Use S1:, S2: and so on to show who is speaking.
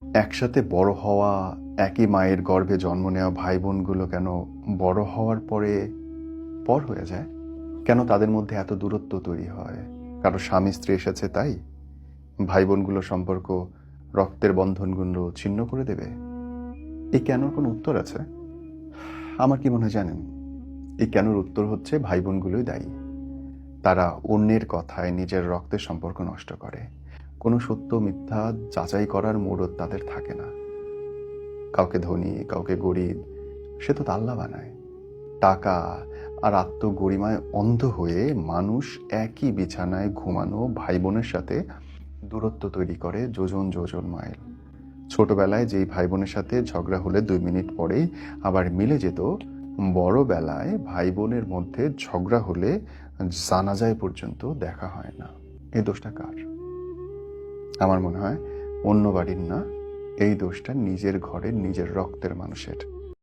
S1: একসাথে বড় হওয়া, একই মায়ের গর্ভে জন্ম নেওয়া ভাই বোনগুলো কেন বড় হওয়ার পরে পর হয়ে যায়? কেন তাদের মধ্যে এত দূরত্ব তৈরি হয়? কারো স্বামী স্ত্রী এসেছে তাই? ভাই বোনগুলো সম্পর্ক, রক্তের বন্ধনগুলো ছিন্ন করে দেবে? এই কেনর কোনো উত্তর আছে? আমার কি মনে হয় জানেন, এই কেনর উত্তর হচ্ছে ভাই বোনগুলোই দায়ী। তারা অন্যের কথায় নিজের রক্তের সম্পর্ক নষ্ট করে। কোনো সত্য মিথ্যা যাচাই করার মুরত তাদের থাকে না। কাউকে ধনী, কাউকে গরিব, সে তো আল্লাহ বানায়। টাকা আর আত্মগরিমায় অন্ধ হয়ে মানুষ একই বিছানায় ঘুমানো ভাই বোনের সাথে দূরত্ব তৈরি করে যোজন যোজন মাইল। ছোটবেলায় যেই ভাই বোনের সাথে ঝগড়া হলে 2 মিনিট পরেই আবার মিলে যেত, বড়বেলায় ভাই বোনের মধ্যে ঝগড়া হলে জানাজায় পর্যন্ত দেখা হয় না। এই দোষটা কার? আমার মনে হয় অন্য বাড়ির না, এই দোষটা নিজের ঘরের নিজের রক্তের মানুষের।